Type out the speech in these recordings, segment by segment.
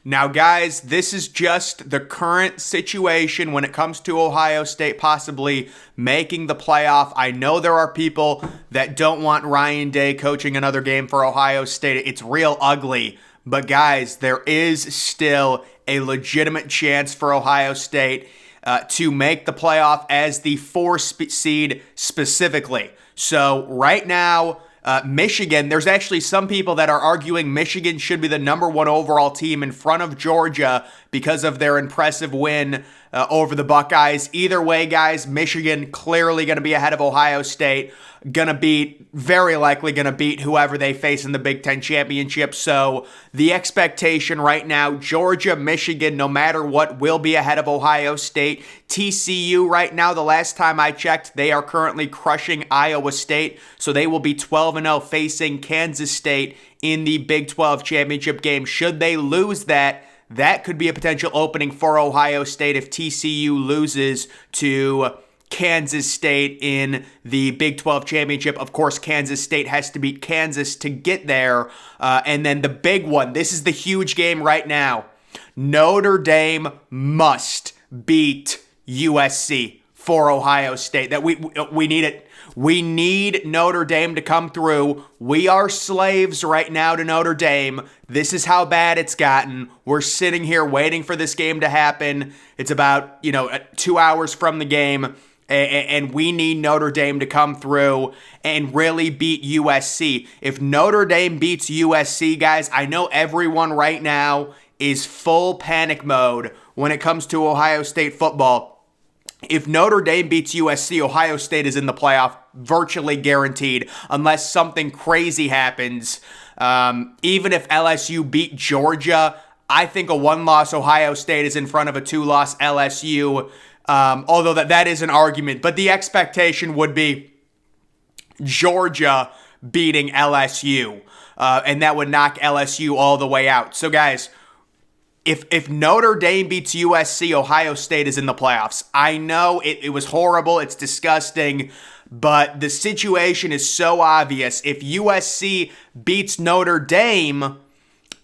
Now, guys, this is just the current situation when it comes to Ohio State possibly making the playoff. I know there are people that don't want Ryan Day coaching another game for Ohio State. It's real ugly. But, guys, there is still a legitimate chance for Ohio State to make the playoff as the 4 seed specifically. So, right now, Michigan, there's actually some people that are arguing Michigan should be the number 1 overall team in front of Georgia because of their impressive win over the Buckeyes. Either way, guys, Michigan clearly going to be ahead of Ohio State. Very likely going to beat whoever they face in the Big Ten Championship. So the expectation right now, Georgia, Michigan, no matter what, will be ahead of Ohio State. TCU right now, the last time I checked, they are currently crushing Iowa State. So they will be 12-0 facing Kansas State in the Big 12 Championship game. Should they lose that, that could be a potential opening for Ohio State if TCU loses to Kansas State in the Big 12 Championship. Of course, Kansas State has to beat Kansas to get there. And then the big one, this is the huge game right now. Notre Dame must beat USC for Ohio State. That we need it. We need Notre Dame to come through. We are slaves right now to Notre Dame. This is how bad it's gotten. We're sitting here waiting for this game to happen. It's about, 2 hours from the game. And we need Notre Dame to come through and really beat USC. If Notre Dame beats USC, guys, I know everyone right now is full panic mode when it comes to Ohio State football. If Notre Dame beats USC, Ohio State is in the playoff, virtually guaranteed, unless something crazy happens. Even if LSU beat Georgia, I think a 1-loss Ohio State is in front of a 2-loss LSU. Although that is an argument, but the expectation would be Georgia beating LSU, and that would knock LSU all the way out. So, guys, if Notre Dame beats USC, Ohio State is in the playoffs. I know it was horrible, it's disgusting, but the situation is so obvious. If USC beats Notre Dame,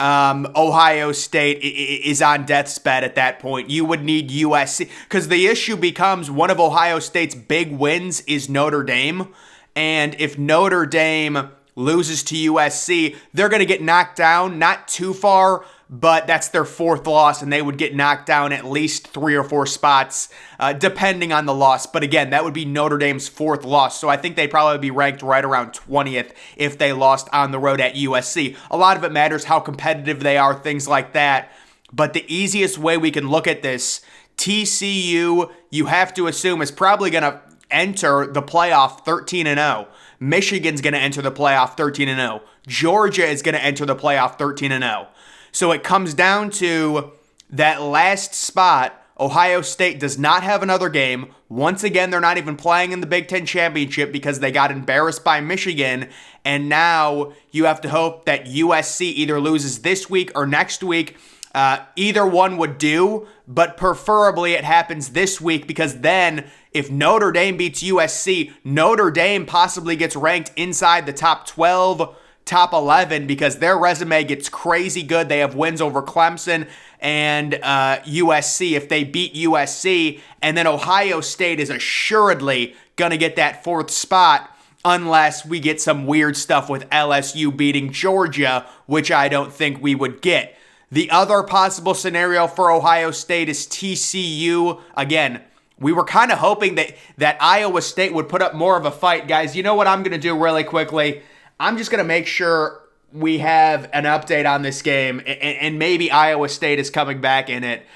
Ohio State is on death's bed at that point. You would need USC, because the issue becomes one of Ohio State's big wins is Notre Dame, and if Notre Dame loses to USC, they're going to get knocked down, not too far, but that's their 4th loss, and they would get knocked down at least 3 or 4 spots, depending on the loss. But again, that would be Notre Dame's 4th loss, so I think they'd probably be ranked right around 20th if they lost on the road at USC. A lot of it matters how competitive they are, things like that. But the easiest way we can look at this, TCU, you have to assume, is probably going to enter the playoff 13-0. Michigan's going to enter the playoff 13-0. Georgia is going to enter the playoff 13-0. So it comes down to that last spot. Ohio State does not have another game. Once again, they're not even playing in the Big Ten Championship because they got embarrassed by Michigan. And now you have to hope that USC either loses this week or next week. Either one would do, but preferably it happens this week, because then if Notre Dame beats USC, Notre Dame possibly gets ranked inside the top 12, top 11, because their resume gets crazy good. They have wins over Clemson and USC. If they beat USC, and then Ohio State is assuredly going to get that 4th spot unless we get some weird stuff with LSU beating Georgia, which I don't think we would get. The other possible scenario for Ohio State is TCU. Again, we were kind of hoping that Iowa State would put up more of a fight. Guys, you know what I'm going to do really quickly? I'm just going to make sure we have an update on this game, and maybe Iowa State is coming back in it.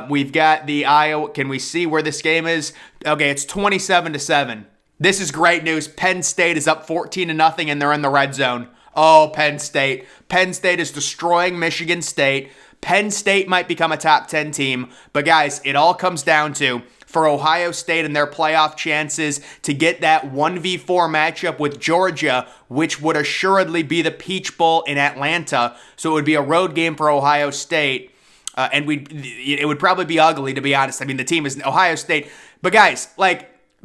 We've got the Iowa. Can we see where this game is? Okay, it's 27-7. This is great news. Penn State is up 14-0, and they're in the red zone. Oh, Penn State. Penn State is destroying Michigan State. Penn State might become a top 10 team. But guys, it all comes down to, for Ohio State and their playoff chances to get that 1v4 matchup with Georgia, which would assuredly be the Peach Bowl in Atlanta. So it would be a road game for Ohio State. And it would probably be ugly, to be honest. I mean, the team is Ohio State. But guys,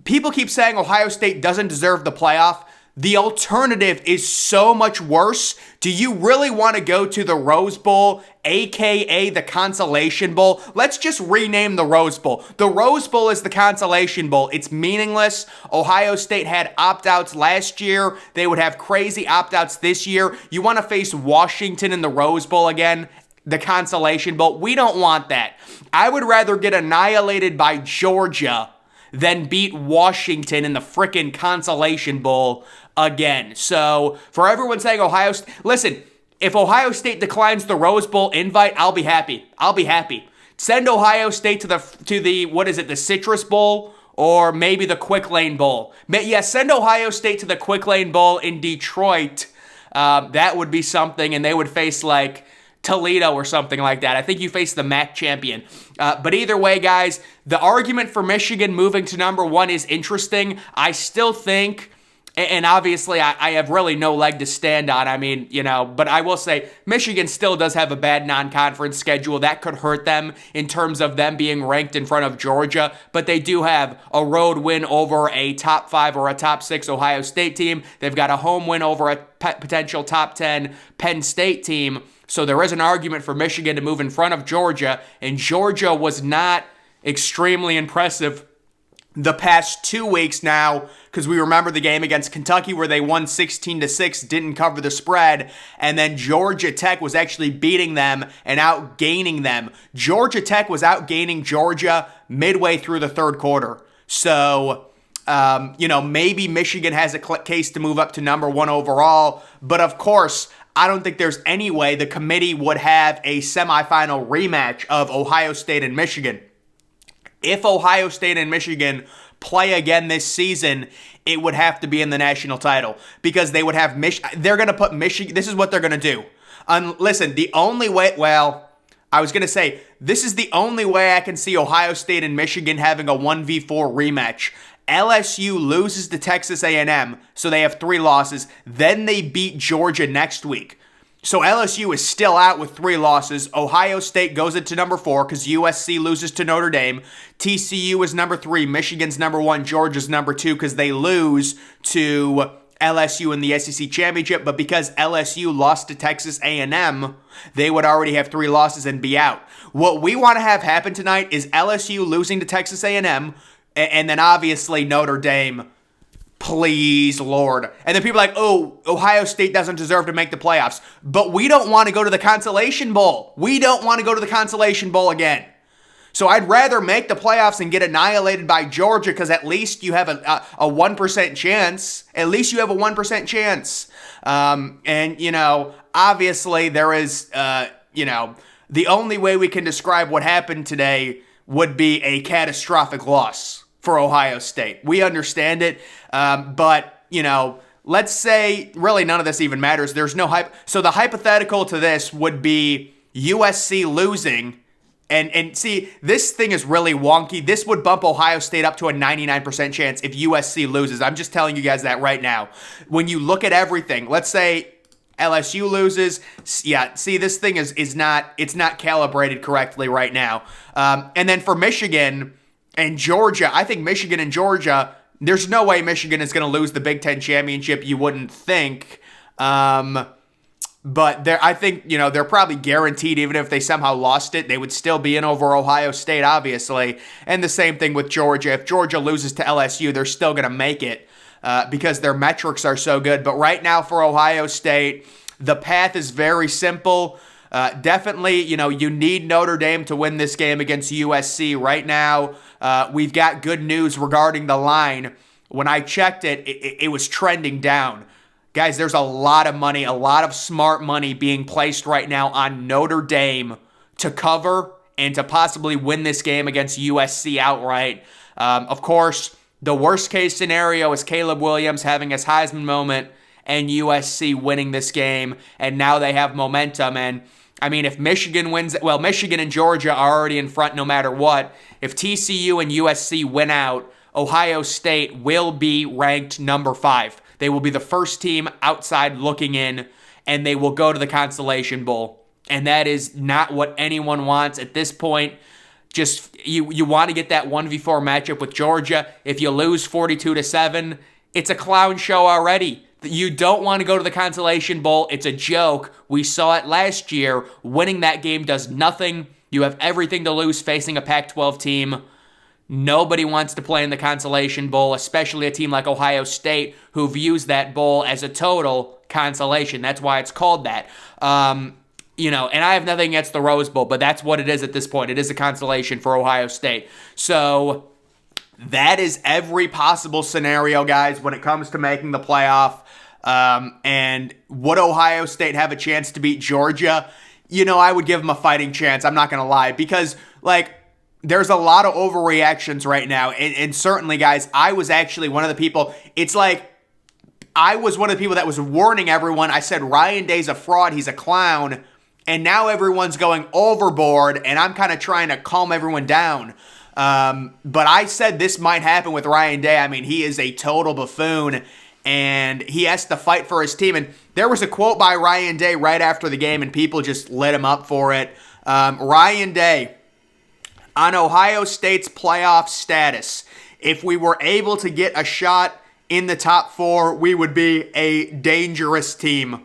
people keep saying Ohio State doesn't deserve the playoff. The alternative is so much worse. Do you really want to go to the Rose Bowl, aka the Consolation Bowl? Let's just rename the Rose Bowl. The Rose Bowl is the Consolation Bowl. It's meaningless. Ohio State had opt-outs last year. They would have crazy opt-outs this year. You want to face Washington in the Rose Bowl again? The Consolation Bowl? We don't want that. I would rather get annihilated by Georgia than beat Washington in the frickin' Consolation Bowl again. So, for everyone saying Ohio State, listen, if Ohio State declines the Rose Bowl invite, I'll be happy. I'll be happy. Send Ohio State to the what is it, the Citrus Bowl or maybe the Quick Lane Bowl. Yeah, send Ohio State to the Quick Lane Bowl in Detroit. That would be something, and they would face like Toledo or something like that. I think you face the MAC champion. But either way, guys, the argument for Michigan moving to number 1 is interesting. I still think, and obviously I have really no leg to stand on. I mean, but I will say Michigan still does have a bad non-conference schedule. That could hurt them in terms of them being ranked in front of Georgia. But they do have a road win over a top 5 or a top 6 Ohio State team. They've got a home win over a potential top 10 Penn State team. So there is an argument for Michigan to move in front of Georgia, and Georgia was not extremely impressive the past 2 weeks now, because we remember the game against Kentucky where they won 16-6, didn't cover the spread, and then Georgia Tech was actually beating them and outgaining them. Georgia Tech was outgaining Georgia midway through the third quarter. So, maybe Michigan has a case to move up to number 1 overall, but of course, I don't think there's any way the committee would have a semifinal rematch of Ohio State and Michigan. If Ohio State and Michigan play again this season, it would have to be in the national title because they would have they're going to put Michigan. This is what they're going to do. Listen, the only way, I was going to say, this is the only way I can see Ohio State and Michigan having a 1v4 rematch. LSU loses to Texas A&M, so they have 3 losses. Then they beat Georgia next week. So LSU is still out with 3 losses. Ohio State goes into number 4 because USC loses to Notre Dame. TCU is number 3. Michigan's number 1. Georgia's number 2 because they lose to LSU in the SEC Championship. But because LSU lost to Texas A&M, they would already have 3 losses and be out. What we want to have happen tonight is LSU losing to Texas A&M, and then obviously Notre Dame, please, Lord. And then people are like, oh, Ohio State doesn't deserve to make the playoffs. But we don't want to go to the Consolation Bowl. We don't want to go to the Consolation Bowl again. So I'd rather make the playoffs and get annihilated by Georgia because at least you have a 1% chance. At least you have a 1% chance. Obviously there is, the only way we can describe what happened today would be a catastrophic loss for Ohio State. We understand it, but, let's say really none of this even matters. There's no hype. So the hypothetical to this would be USC losing, and see, this thing is really wonky. This would bump Ohio State up to a 99% chance if USC loses. I'm just telling you guys that right now. When you look at everything, let's say LSU loses. Yeah, see, this thing is not calibrated correctly right now. And then for Michigan and Georgia, I think Michigan and Georgia, there's no way Michigan is going to lose the Big Ten championship. You wouldn't think. But I think, they're probably guaranteed, even if they somehow lost it, they would still be in over Ohio State, obviously. And the same thing with Georgia. If Georgia loses to LSU, they're still going to make it. Because their metrics are so good. But right now for Ohio State, the path is very simple. Definitely, you need Notre Dame to win this game against USC. Right now, we've got good news regarding the line. When I checked it, it was trending down. Guys, there's a lot of money, a lot of smart money being placed right now on Notre Dame to cover and to possibly win this game against USC outright. Of course, the worst case scenario is Caleb Williams having his Heisman moment and USC winning this game, and now they have momentum. And I mean, if Michigan wins, Michigan and Georgia are already in front no matter what. If TCU and USC win out, Ohio State will be ranked number 5. They will be the first team outside looking in, and they will go to the Consolation Bowl. And that is not what anyone wants at this point. Just you want to get that 1v4 matchup with Georgia. If you lose 42-7, it's a clown show already. You don't want to go to the Consolation Bowl. It's a joke. We saw it last year. Winning that game does nothing. You have everything to lose facing a Pac-12 team. Nobody wants to play in the Consolation Bowl, especially a team like Ohio State, who views that bowl as a total consolation. That's why it's called that. And I have nothing against the Rose Bowl, but that's what it is at this point. It is a consolation for Ohio State. So that is every possible scenario, guys, when it comes to making the playoff. And would Ohio State have a chance to beat Georgia? I would give them a fighting chance. I'm not going to lie, because, there's a lot of overreactions right now. And certainly, guys, I was actually one of the people. It's like I was one of the people that was warning everyone. I said, Ryan Day's a fraud. He's a clown. And now everyone's going overboard, and I'm kind of trying to calm everyone down. But I said this might happen with Ryan Day. I mean, he is a total buffoon, and he has to fight for his team. And there was a quote by Ryan Day right after the game, and people just lit him up for it. Ryan Day, on Ohio State's playoff status, if we were able to get a shot in the top 4, we would be a dangerous team.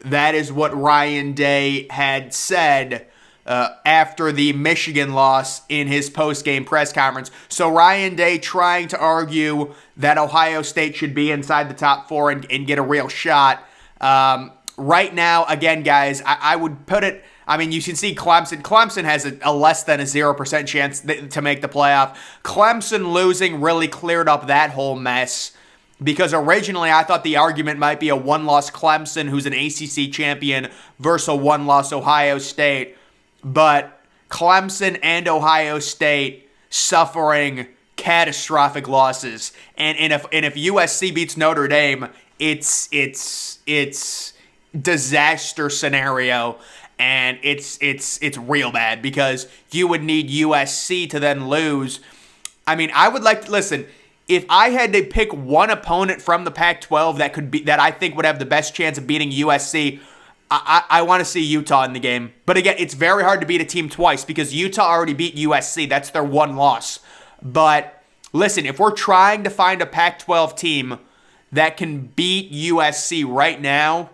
That is what Ryan Day had said after the Michigan loss in his post-game press conference. So Ryan Day trying to argue that Ohio State should be inside the top 4 and get a real shot. Right now, again, guys, I would put it... I mean, you can see Clemson. Clemson has a less than a 0% chance to make the playoff. Clemson losing really cleared up that whole mess, because originally I thought the argument might be a one-loss Clemson, who's an ACC champion, versus a one-loss Ohio State. But Clemson and Ohio State suffering catastrophic losses. And if USC beats Notre Dame, it's disaster scenario. And it's real bad, because you would need USC to then lose. I mean, I would like to listen. If I had to pick one opponent from the Pac-12 that I think would have the best chance of beating USC, I want to see Utah in the game. But again, it's very hard to beat a team twice, because Utah already beat USC. That's their one loss. But listen, if we're trying to find a Pac-12 team that can beat USC right now,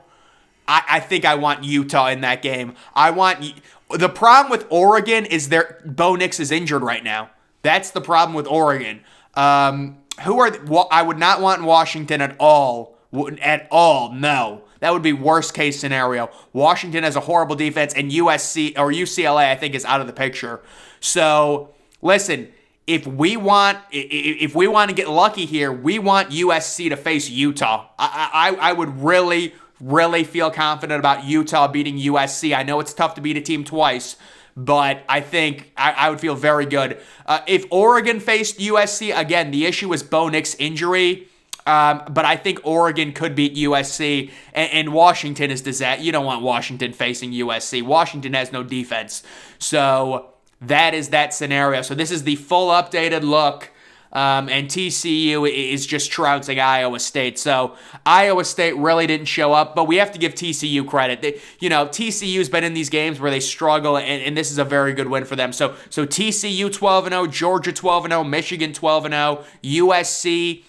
I think I want Utah in that game. The problem with Oregon is Bo Nix is injured right now. That's the problem with Oregon. I would not want Washington at all. At all, no. That would be worst case scenario. Washington has a horrible defense, and UCLA, I think, is out of the picture. So listen, if we want to get lucky here, we want USC to face Utah. I would really feel confident about Utah beating USC. I know it's tough to beat a team twice, but I think I would feel very good. If Oregon faced USC, again, the issue is Bo Nix injury, but I think Oregon could beat USC, and Washington is disaster. You don't want Washington facing USC. Washington has no defense. So that is that scenario. So this is the full updated look. And TCU is just trouncing Iowa State. So Iowa State really didn't show up, but we have to give TCU credit. TCU's been in these games where they struggle, and this is a very good win for them. So TCU 12-0, Georgia 12-0, Michigan 12-0, USC.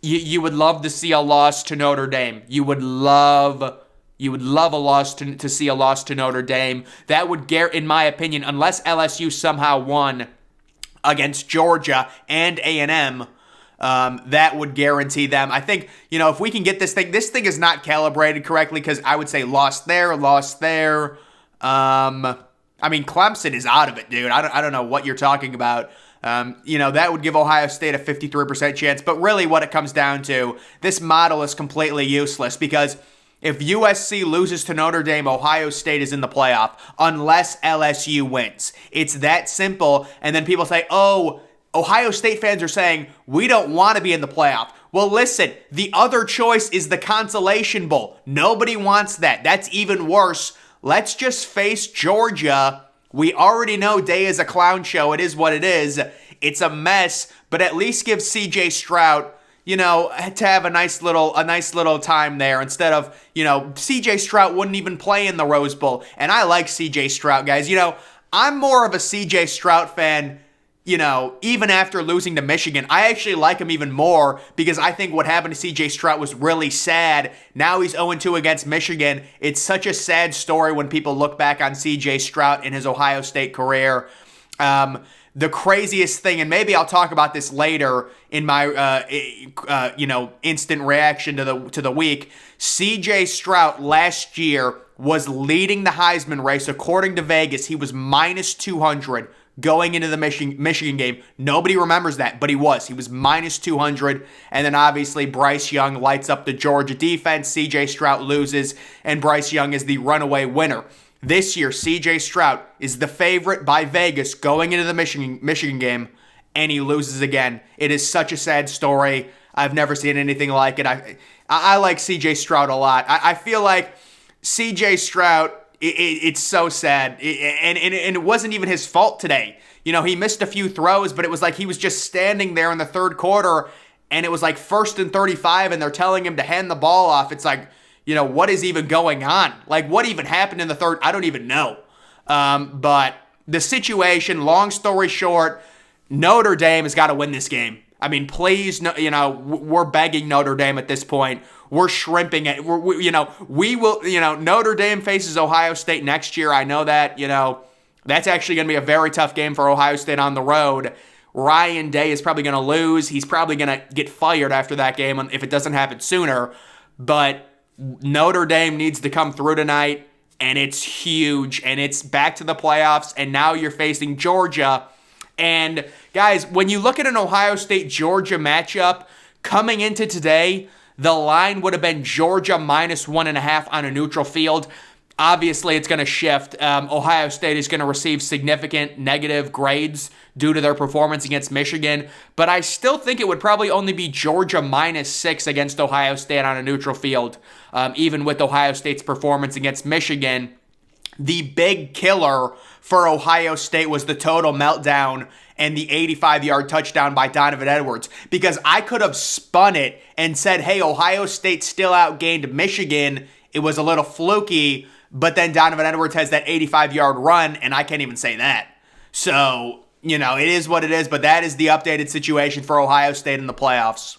You would love to see a loss to Notre Dame. You would love a loss to see a loss to Notre Dame. That would, in my opinion, unless LSU somehow won against Georgia and A&M, that would guarantee them. I think, if we can get this thing is not calibrated correctly, because I would say lost there. I mean, Clemson is out of it, dude. I don't know what you're talking about. That would give Ohio State a 53% chance. But really what it comes down to, this model is completely useless, because if USC loses to Notre Dame, Ohio State is in the playoff, unless LSU wins. It's that simple. And then people say, oh, Ohio State fans are saying, we don't want to be in the playoff. Well, listen, the other choice is the Consolation Bowl. Nobody wants that. That's even worse. Let's just face Georgia. We already know Day is a clown show. It is what it is. It's a mess, but at least give CJ Stroud, to have a nice little time there, instead of, CJ Stroud wouldn't even play in the Rose Bowl. And I like CJ Stroud, guys. I'm more of a CJ Stroud fan, even after losing to Michigan, I actually like him even more because I think what happened to CJ Stroud was really sad. Now he's 0-2 against Michigan. It's such a sad story when people look back on CJ Stroud in his Ohio State career. The craziest thing, and maybe I'll talk about this later in my instant reaction to the week. CJ Stroud last year was leading the Heisman race according to Vegas. He was minus 200 going into the Michigan game. Nobody remembers that, but he was. He was minus 200. And then obviously Bryce Young lights up the Georgia defense. CJ Stroud loses, and Bryce Young is the runaway winner. This year, CJ Stroud is the favorite by Vegas going into the Michigan game, and he loses again. It is such a sad story. I've never seen anything like it. I like CJ Stroud a lot. I feel like CJ Stroud, it's so sad. And it wasn't even his fault today. He missed a few throws, but it was like he was just standing there in the third quarter, and it was like 1st and 35, and they're telling him to hand the ball off. It's like, what is even going on? Like, what even happened in the third? I don't even know. But the situation, long story short, Notre Dame has got to win this game. I mean, please, we're begging Notre Dame at this point. We're shrimping it. We will, Notre Dame faces Ohio State next year. I know that, that's actually going to be a very tough game for Ohio State on the road. Ryan Day is probably going to lose. He's probably going to get fired after that game if it doesn't happen sooner. But Notre Dame needs to come through tonight, and it's huge, and it's back to the playoffs, and now you're facing Georgia. And guys, when you look at an Ohio State-Georgia matchup, coming into today, the line would have been Georgia minus 1.5 on a neutral field. Obviously, it's going to shift. Ohio State is going to receive significant negative grades due to their performance against Michigan, but I still think it would probably only be Georgia minus 6 against Ohio State on a neutral field, even with Ohio State's performance against Michigan. The big killer for Ohio State was the total meltdown and the 85-yard touchdown by Donovan Edwards, because I could have spun it and said, hey, Ohio State still outgained Michigan. It was a little fluky, but then Donovan Edwards has that 85-yard run, and I can't even say that. So, it is what it is, but that is the updated situation for Ohio State in the playoffs.